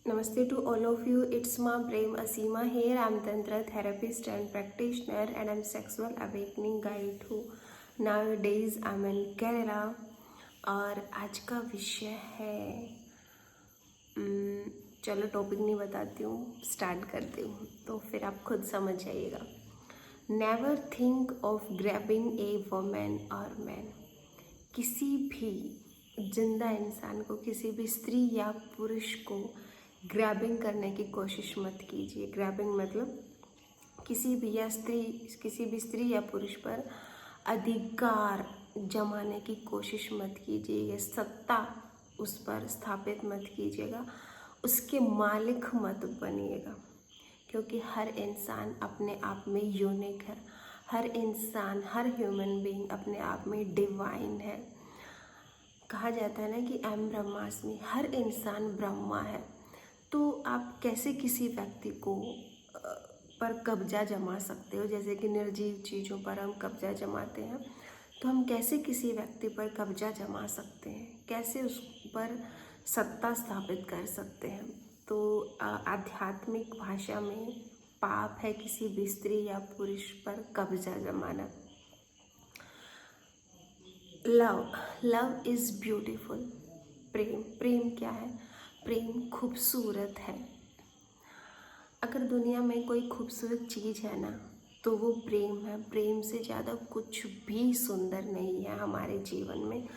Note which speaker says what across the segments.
Speaker 1: Namaste to all of you. It's Ma Prem Asima here. I'm Tantra therapist and practitioner, and I'm sexual awakening guide too. Nowadays I'm in Kerala और आज का विषय है चलो topic नहीं बताती हूँ, स्टार्ट करती हूँ तो फिर आप खुद समझ जाइएगा। Never think of grabbing a woman और मैन। किसी भी जिंदा इंसान को, किसी भी स्त्री या पुरुष को ग्रैबिंग करने की कोशिश मत कीजिए। ग्रैबिंग मतलब किसी भी स्त्री या पुरुष पर अधिकार जमाने की कोशिश मत कीजिए। ये सत्ता उस पर स्थापित मत कीजिएगा, उसके मालिक मत बनिएगा, क्योंकि हर इंसान अपने आप में यूनिक है। हर इंसान, हर ह्यूमन बीइंग अपने आप में डिवाइन है। कहा जाता है ना कि अहम ब्रह्मास्मि, हर इंसान ब्रह्मा है। तो आप कैसे किसी व्यक्ति को पर कब्जा जमा सकते हो? जैसे कि निर्जीव चीज़ों पर हम कब्जा जमाते हैं, तो हम कैसे किसी व्यक्ति पर कब्जा जमा सकते हैं? कैसे उस पर सत्ता स्थापित कर सकते हैं? तो आध्यात्मिक भाषा में पाप है किसी भी स्त्री या पुरुष पर कब्जा जमाना। Love is beautiful. प्रेम क्या है? प्रेम खूबसूरत है। अगर दुनिया में कोई खूबसूरत चीज़ है ना, तो वो प्रेम है। प्रेम से ज़्यादा कुछ भी सुंदर नहीं है हमारे जीवन में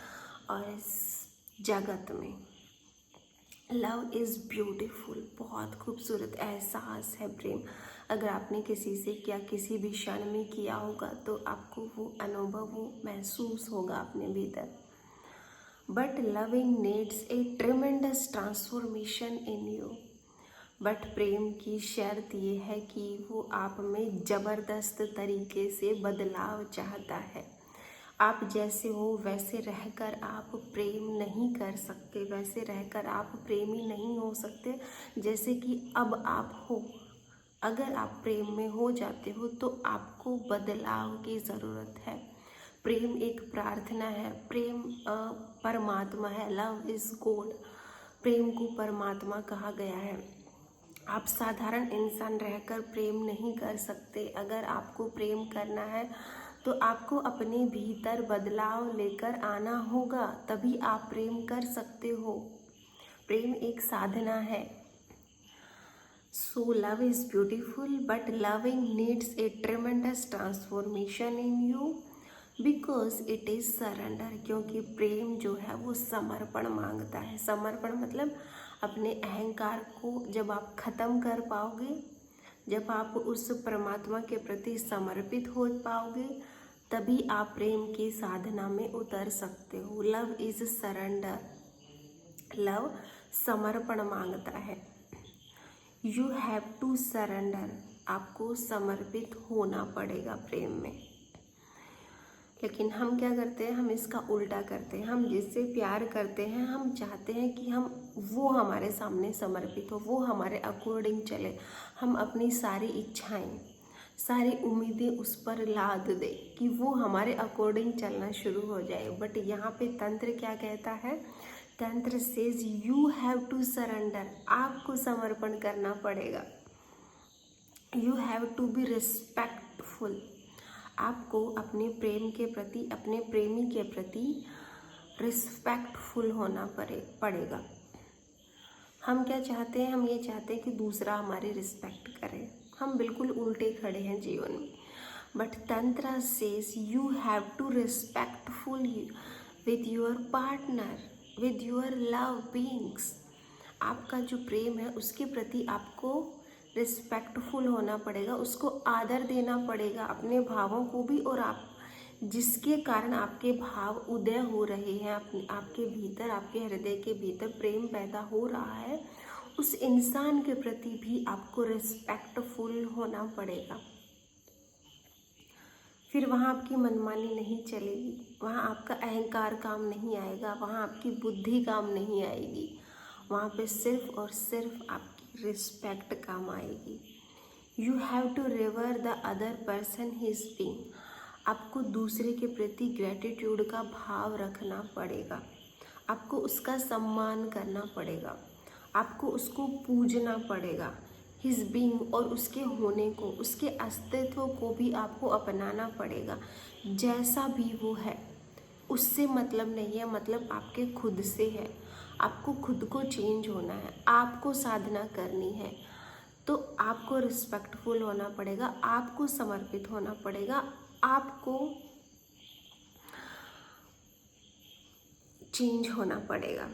Speaker 1: और इस जगत में। लव इज़ ब्यूटीफुल, बहुत खूबसूरत एहसास है प्रेम। अगर आपने किसी से किसी भी क्षण में किया होगा तो आपको वो अनुभव, वो महसूस होगा अपने भीतर। But loving needs a tremendous transformation in you. But प्रेम की शर्त ये है कि वो आप में ज़बरदस्त तरीके से बदलाव चाहता है। आप जैसे हो वैसे रहकर आप प्रेम नहीं कर सकते, वैसे रहकर आप प्रेमी नहीं हो सकते जैसे कि अब आप हो। अगर आप प्रेम में हो जाते हो तो आपको बदलाव की ज़रूरत है। प्रेम एक प्रार्थना है, प्रेम परमात्मा है। Love is God. प्रेम को परमात्मा कहा गया है। आप साधारण इंसान रहकर प्रेम नहीं कर सकते। अगर आपको प्रेम करना है तो आपको अपने भीतर बदलाव लेकर आना होगा, तभी आप प्रेम कर सकते हो। प्रेम एक साधना है। So love is beautiful, but loving needs a tremendous transformation in you because it is surrender। क्योंकि प्रेम जो है वो समर्पण मांगता है। समर्पण मतलब अपने अहंकार को जब आप ख़त्म कर पाओगे, जब आप उस परमात्मा के प्रति समर्पित हो पाओगे, तभी आप प्रेम की साधना में उतर सकते हो। Love is surrender. लव समर्पण मांगता है। You have to surrender. आपको समर्पित होना पड़ेगा प्रेम में। लेकिन हम क्या करते हैं? हम इसका उल्टा करते हैं। हम जिससे प्यार करते हैं, हम चाहते हैं कि वो हमारे सामने समर्पित हो, वो हमारे अकॉर्डिंग चले। हम अपनी सारी इच्छाएं, सारी उम्मीदें उस पर लाद दे कि वो हमारे अकॉर्डिंग चलना शुरू हो जाए। बट यहाँ पे तंत्र क्या कहता है? Tantra says you have to surrender. आपको समर्पण करना पड़ेगा। You have to be respectful. आपको अपने प्रेम के प्रति, अपने प्रेमी के प्रति रिस्पेक्टफुल होना पड़ेगा। हम क्या चाहते हैं? हम ये चाहते हैं कि दूसरा हमारी रिस्पेक्ट करे। हम बिल्कुल उल्टे खड़े हैं जीवन में। But tantra says you have to respectful with your partner, with your love beings. आपका जो प्रेम है उसके प्रति आपको रिस्पेक्टफुल होना पड़ेगा, उसको आदर देना पड़ेगा, अपने भावों को भी। और आप जिसके कारण आपके भाव उदय हो रहे हैं, आपके भीतर, आपके हृदय के भीतर प्रेम पैदा हो रहा है, उस इंसान के प्रति भी आपको रिस्पेक्टफुल होना पड़ेगा। फिर वहाँ आपकी मनमानी नहीं चलेगी, वहाँ आपका अहंकार काम नहीं आएगा, वहाँ आपकी बुद्धि काम नहीं आएगी। वहाँ पे सिर्फ और सिर्फ आपकी रिस्पेक्ट काम आएगी। You have to revere the other person his being. आपको दूसरे के प्रति ग्रेटिट्यूड का भाव रखना पड़ेगा। आपको उसका सम्मान करना पड़ेगा। आपको उसको पूजना पड़ेगा। हिज बीइंग और उसके होने को, उसके अस्तित्व को भी आपको अपनाना पड़ेगा। जैसा भी वो है उससे मतलब नहीं है, मतलब आपके खुद से है। आपको खुद को चेंज होना है, आपको साधना करनी है, तो आपको रिस्पेक्टफुल होना पड़ेगा, आपको समर्पित होना पड़ेगा, आपको चेंज होना पड़ेगा।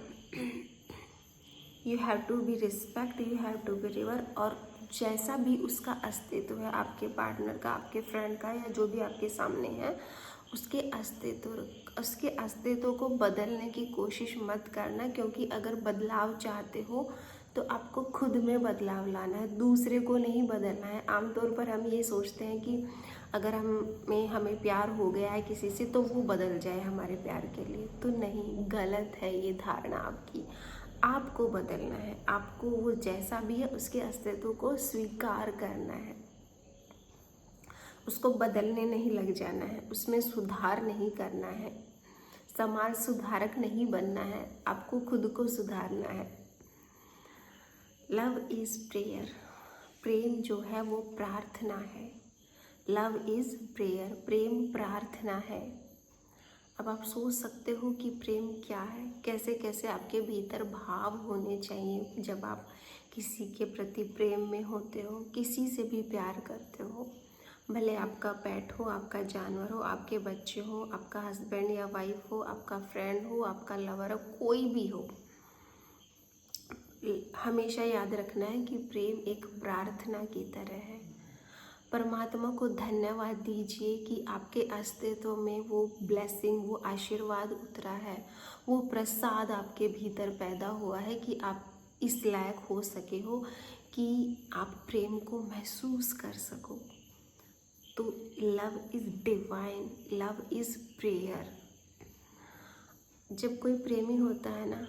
Speaker 1: You have to be respect, you have to be revere. और जैसा भी उसका अस्तित्व है, आपके पार्टनर का, आपके फ्रेंड का, या जो भी आपके सामने है, उसके अस्तित्व को बदलने की कोशिश मत करना, क्योंकि अगर बदलाव चाहते हो तो आपको खुद में बदलाव लाना है, दूसरे को नहीं बदलना है। आमतौर पर हम ये सोचते हैं कि अगर हमें प्यार हो गया है किसी से तो वो बदल जाए हमारे प्यार के लिए, तो नहीं, गलत है ये धारणा आपकी। आपको बदलना है, आपको वो जैसा भी है उसके अस्तित्व को स्वीकार करना है, उसको बदलने नहीं लग जाना है, उसमें सुधार नहीं करना है, समाज सुधारक नहीं बनना है, आपको खुद को सुधारना है। लव इज़ प्रेयर, प्रेम जो है वो प्रार्थना है। लव इज़ प्रेयर, प्रेम प्रार्थना है। अब आप सोच सकते हो कि प्रेम क्या है, कैसे कैसे आपके भीतर भाव होने चाहिए जब आप किसी के प्रति प्रेम में होते हो, किसी से भी प्यार करते हो, भले आपका पेट हो, आपका जानवर हो, आपके बच्चे हो, आपका हस्बैंड या वाइफ हो, आपका फ्रेंड हो, आपका लवर हो, कोई भी हो। हमेशा याद रखना है कि प्रेम एक प्रार्थना की तरह है। परमात्मा को धन्यवाद दीजिए कि आपके अस्तित्व में वो ब्लेसिंग, वो आशीर्वाद उतरा है, वो प्रसाद आपके भीतर पैदा हुआ है कि आप इस लायक हो सके हो कि आप प्रेम को महसूस कर सको। तो love is divine, love is prayer. जब कोई प्रेमी होता है ना,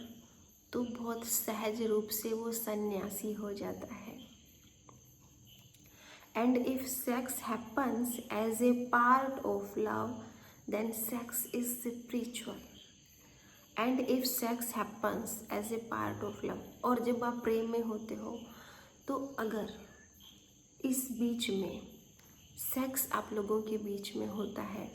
Speaker 1: तो बहुत सहज रूप से वो सन्यासी हो जाता है। And if sex happens as a part of love, then sex is spiritual. And if sex happens as a part of love, और जब आप प्रेम में होते हो तो अगर इस बीच में सेक्स आप लोगों के बीच में होता है,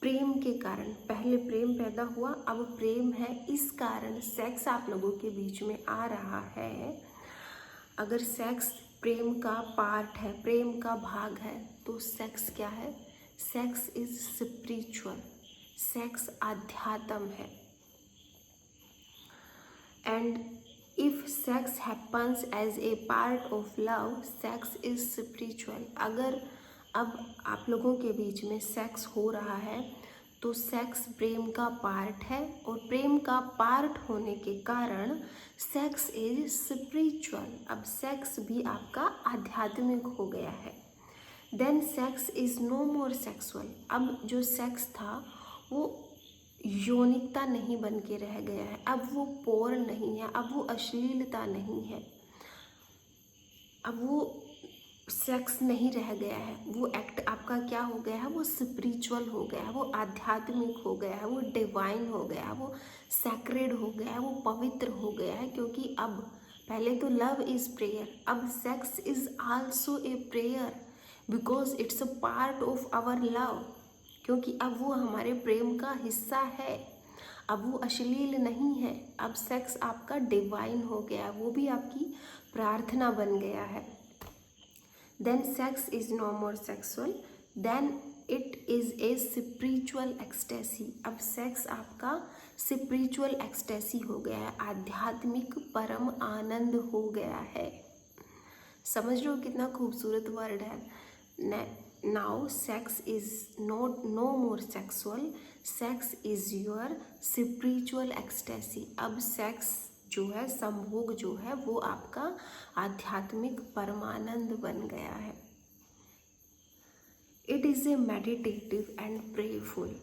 Speaker 1: प्रेम के कारण, पहले प्रेम पैदा हुआ, अब प्रेम है, इस कारण सेक्स आप लोगों के बीच में आ रहा है। अगर सेक्स प्रेम का पार्ट है, प्रेम का भाग है, तो सेक्स क्या है? सेक्स इज स्पिरिचुअल, सेक्स आध्यात्म है। And if sex happens as a part of love, sex is spiritual. अगर अब आप लोगों के बीच में सेक्स हो रहा है तो सेक्स प्रेम का पार्ट है, और प्रेम का पार्ट होने के कारण सेक्स इज स्पिरिचुअल। अब सेक्स भी आपका आध्यात्मिक हो गया है। Then sex is no more sexual. अब जो सेक्स था वो यौनिकता नहीं बन के रह गया है, अब वो पोर्न नहीं है, अब वो अश्लीलता नहीं है, अब वो सेक्स नहीं रह गया है। वो एक्ट आपका क्या हो गया है? वो स्पिरिचुअल हो गया है, वो आध्यात्मिक हो गया है, वो डिवाइन हो गया है, वो सैक्रेड हो गया है, वो पवित्र हो गया है। क्योंकि अब पहले तो लव इज़ प्रेयर, अब sex is also a prayer because it's a part of our love. क्योंकि अब वो हमारे प्रेम का हिस्सा है, अब वो अश्लील नहीं है, अब सेक्स आपका डिवाइन हो गया, वो भी आपकी प्रार्थना बन गया है। Then sex is no more sexual, then it is a spiritual ecstasy। अब सेक्स आपका स्पिरिचुअल एक्सटेसी हो गया है, आध्यात्मिक परम आनंद हो गया है। समझ रहे हो कितना खूबसूरत वर्ड है। Now sex is not know more sexual, sex is your spiritual ecstasy. अब सेक्स जो है, संभोग जो है, वो आपका आध्यात्मिक परमानंद बन गया है। It is a meditative and prayerful.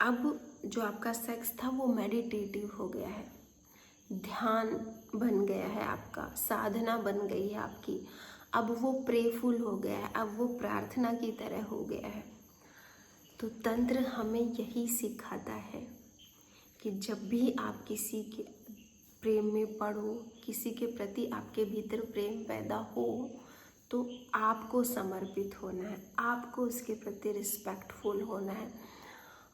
Speaker 1: अब जो आपका सेक्स था वो मेडिटेटिव हो गया है, ध्यान बन गया है आपका, साधना बन गई है आपकी। अब वो प्रेयरफुल हो गया है, अब वो प्रार्थना की तरह हो गया है। तो तंत्र हमें यही सिखाता है कि जब भी आप किसी के प्रेम में पड़ो, किसी के प्रति आपके भीतर प्रेम पैदा हो, तो आपको समर्पित होना है, आपको उसके प्रति रिस्पेक्टफुल होना है।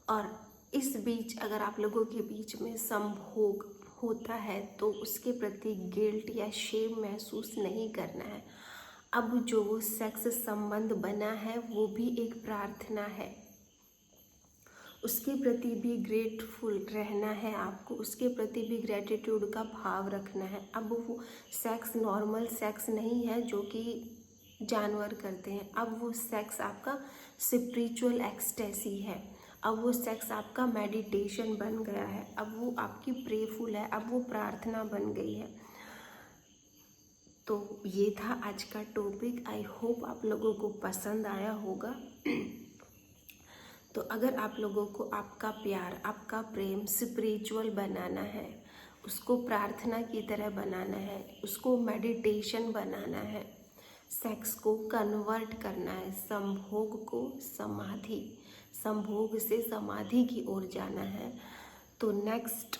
Speaker 1: और इस बीच अगर आप लोगों के बीच में संभोग होता है तो उसके प्रति गिल्ट या शेम महसूस नहीं करना है। अब जो वो सेक्स संबंध बना है वो भी एक प्रार्थना है, उसके प्रति भी ग्रेटफुल रहना है आपको, उसके प्रति भी ग्रेटिट्यूड का भाव रखना है। अब वो सेक्स नॉर्मल सेक्स नहीं है जो कि जानवर करते हैं, अब वो सेक्स आपका स्पिरिचुअल एक्सटेसी है, अब वो सेक्स आपका मेडिटेशन बन गया है, अब वो आपकी प्रेफुल है, अब वो प्रार्थना बन गई है। तो ये था आज का टॉपिक। आई होप आप लोगों को पसंद आया होगा। तो अगर आप लोगों को आपका प्यार, आपका प्रेम स्पिरिचुअल बनाना है, उसको प्रार्थना की तरह बनाना है, उसको मेडिटेशन बनाना है, सेक्स को कन्वर्ट करना है, संभोग को समाधि, संभोग से समाधि की ओर जाना है, तो नेक्स्ट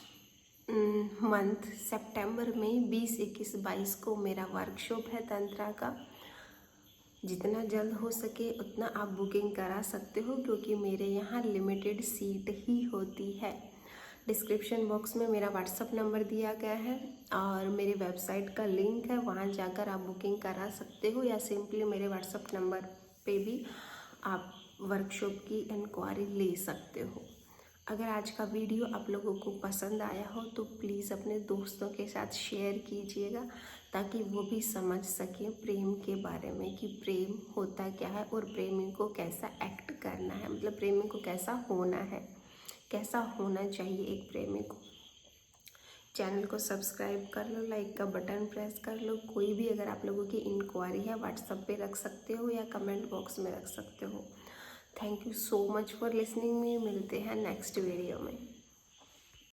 Speaker 1: मंथ सितंबर में 20, 21, 22 को मेरा वर्कशॉप है तंत्रा का। जितना जल्द हो सके उतना आप बुकिंग करा सकते हो, क्योंकि मेरे यहाँ लिमिटेड सीट ही होती है। डिस्क्रिप्शन बॉक्स में मेरा व्हाट्सअप नंबर दिया गया है और मेरी वेबसाइट का लिंक है, वहाँ जाकर आप बुकिंग करा सकते हो, या सिंपली मेरे व्हाट्सअप नंबर पे भी आप वर्कशॉप की इंक्वायरी ले सकते हो। अगर आज का वीडियो आप लोगों को पसंद आया हो तो प्लीज़ अपने दोस्तों के साथ शेयर कीजिएगा, ताकि वो भी समझ सकें प्रेम के बारे में कि प्रेम होता क्या है और प्रेमी को कैसा एक्ट करना है, मतलब प्रेमी को कैसा होना है, कैसा होना चाहिए एक प्रेमी को। चैनल को सब्सक्राइब कर लो, लाइक का बटन प्रेस कर लो। कोई भी अगर आप लोगों की इंक्वायरी है व्हाट्सएप पे रख सकते हो या कमेंट बॉक्स में रख सकते हो। Thank you so much for listening me. मिलते हैं नेक्स्ट वीडियो में।